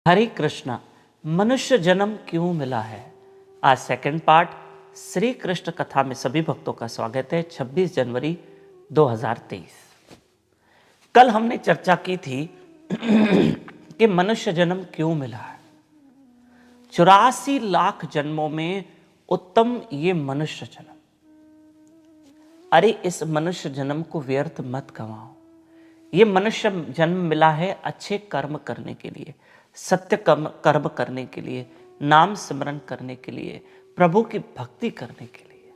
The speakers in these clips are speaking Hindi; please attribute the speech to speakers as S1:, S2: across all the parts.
S1: हरे कृष्णा। मनुष्य जन्म क्यों मिला है, आज सेकंड पार्ट श्री कृष्ण कथा में सभी भक्तों का स्वागत है। 26 जनवरी 2023। कल हमने चर्चा की थी कि मनुष्य जन्म क्यों मिला है। 84 लाख जन्मों में उत्तम ये मनुष्य जन्म। अरे इस मनुष्य जन्म को व्यर्थ मत गंवाओ। ये मनुष्य जन्म मिला है अच्छे कर्म करने के लिए, सत्य कर्म करने के लिए, नाम स्मरण करने के लिए, प्रभु की भक्ति करने के लिए।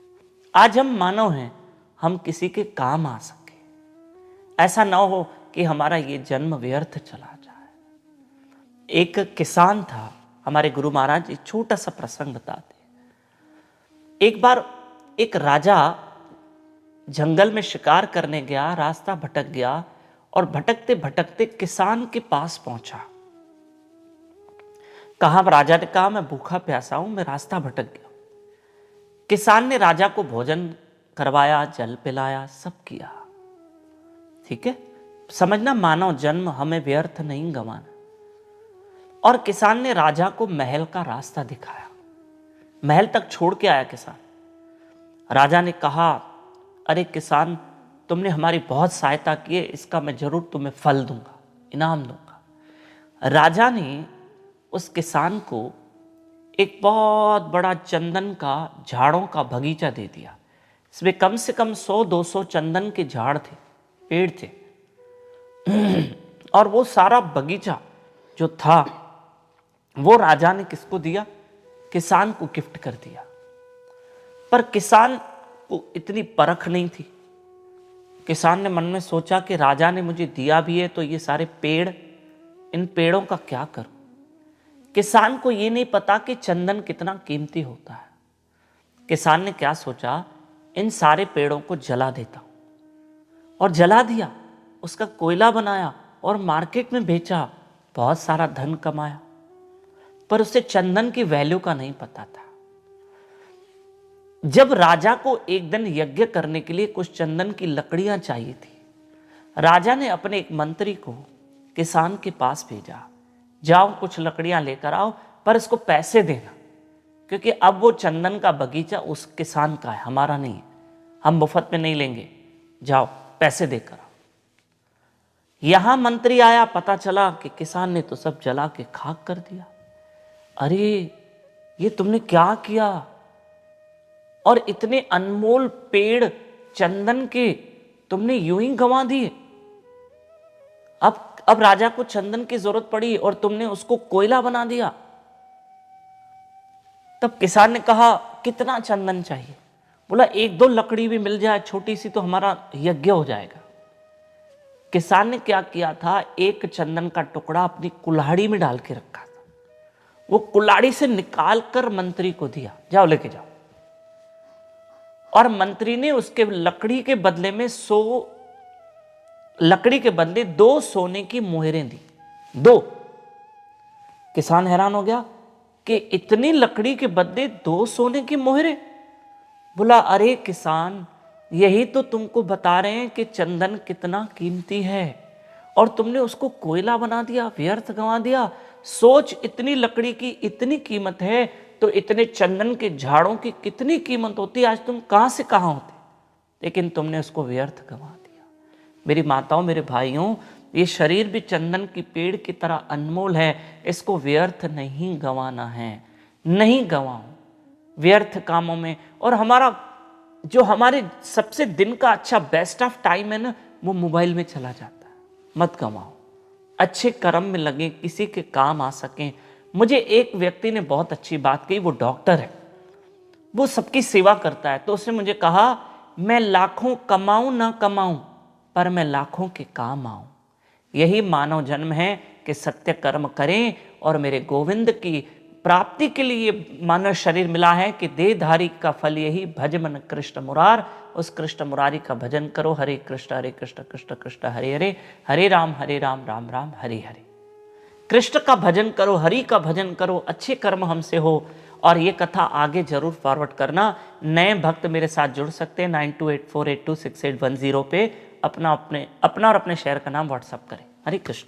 S1: आज हम मानव हैं, हम किसी के काम आ सके। ऐसा ना हो कि हमारा ये जन्म व्यर्थ चला जाए। एक किसान था, हमारे गुरु महाराज एक छोटा सा प्रसंग बताते हैं। एक बार एक राजा जंगल में शिकार करने गया, रास्ता भटक गया और भटकते भटकते किसान के पास पहुंचा। राजा ने कहा, मैं भूखा प्यासा हूं, मैं रास्ता भटक गया। किसान ने राजा को भोजन करवाया, जल पिलाया, सब किया। ठीक है, समझना मानव जन्म हमें व्यर्थ नहीं गंवाना। और किसान ने राजा को महल का रास्ता दिखाया, महल तक छोड़ के आया किसान। राजा ने कहा, अरे किसान, तुमने हमारी बहुत सहायता की है, इसका मैं जरूर तुम्हें फल दूंगा, इनाम दूंगा। राजा ने उस किसान को एक बहुत बड़ा चंदन का झाड़ों का बगीचा दे दिया। इसमें कम से कम 100-200 चंदन के झाड़ थे, पेड़ थे। और वो सारा बगीचा जो था वो राजा ने किसको दिया? किसान को गिफ्ट कर दिया। पर किसान को इतनी परख नहीं थी। किसान ने मन में सोचा कि राजा ने मुझे दिया भी है तो ये सारे पेड़, इन पेड़ों का क्या करूं। किसान को ये नहीं पता कि चंदन कितना कीमती होता है। किसान ने क्या सोचा, इन सारे पेड़ों को जला देता हूं। और जला दिया, उसका कोयला बनाया और मार्केट में बेचा, बहुत सारा धन कमाया। पर उसे चंदन की वैल्यू का नहीं पता था। जब राजा को एक दिन यज्ञ करने के लिए कुछ चंदन की लकड़ियां चाहिए थी, राजा ने अपने एक मंत्री को किसान के पास भेजा, जाओ कुछ लकड़ियां लेकर आओ, पर इसको पैसे देना, क्योंकि अब वो चंदन का बगीचा उस किसान का है, हमारा नहीं है, हम मुफ्त में नहीं लेंगे, जाओ पैसे देकर आओ। यहां मंत्री आया, पता चला कि किसान ने तो सब जला के खाक कर दिया। अरे ये तुमने क्या किया, और इतने अनमोल पेड़ चंदन के तुमने यूं ही गंवा दिए। अब राजा को चंदन की जरूरत पड़ी और तुमने उसको कोयला बना दिया। तब किसान ने कहा, कितना चंदन चाहिए? बोला, 1-2 लकड़ी भी मिल जाए छोटी सी तो हमारा यज्ञ हो जाएगा। किसान ने क्या किया था, एक चंदन का टुकड़ा अपनी कुल्हाड़ी में डाल के रखा था। वो कुल्हाड़ी से निकाल कर मंत्री को दिया, जाओ लेके जाओ। और मंत्री ने उसके लकड़ी के बदले में 2 सोने की मोहरें दी। 2। किसान हैरान हो गया कि इतनी लकड़ी के बदले 2 सोने की मोहरें। बोला, अरे किसान, यही तो तुमको बता रहे हैं कि चंदन कितना कीमती है, और तुमने उसको कोयला बना दिया, व्यर्थ गंवा दिया। सोच, इतनी लकड़ी की इतनी कीमत है तो इतने चंदन के झाड़ों की कितनी कीमत होती, आज तुम कहां से कहां होते, लेकिन तुमने उसको व्यर्थ गंवा दिया। मेरी माताओं, मेरे भाइयों, ये शरीर भी चंदन की पेड़ की तरह अनमोल है, इसको व्यर्थ नहीं गंवाना है। नहीं गंवाओ व्यर्थ कामों में। और हमारे सबसे दिन का अच्छा बेस्ट ऑफ टाइम है ना, वो मोबाइल में चला जाता है। मत गंवाओ, अच्छे कर्म में लगे, किसी के काम आ सकें। मुझे एक व्यक्ति ने बहुत अच्छी बात कही, वो डॉक्टर है, वो सबकी सेवा करता है। तो उसने मुझे कहा, मैं लाखों कमाऊं ना कमाऊं, पर मैं लाखों के काम आऊं। यही मानव जन्म है कि सत्य कर्म करें, और मेरे गोविंद की प्राप्ति के लिए मानव शरीर मिला है कि देहधारी का फल यही, भज मन कृष्ण मुरार। उस कृष्ण मुरारी का भजन करो। हरे कृष्ण कृष्ण कृष्ण हरे हरे, हरे राम राम राम हरे हरे। कृष्ण का भजन करो, हरि का भजन करो, अच्छे कर्म हमसे हो। और ये कथा आगे जरूर फॉरवर्ड करना। नए भक्त मेरे साथ जुड़ सकते हैं 9284826810 पे। अपना और अपने शहर का नाम व्हाट्सएप करें। हरे कृष्ण।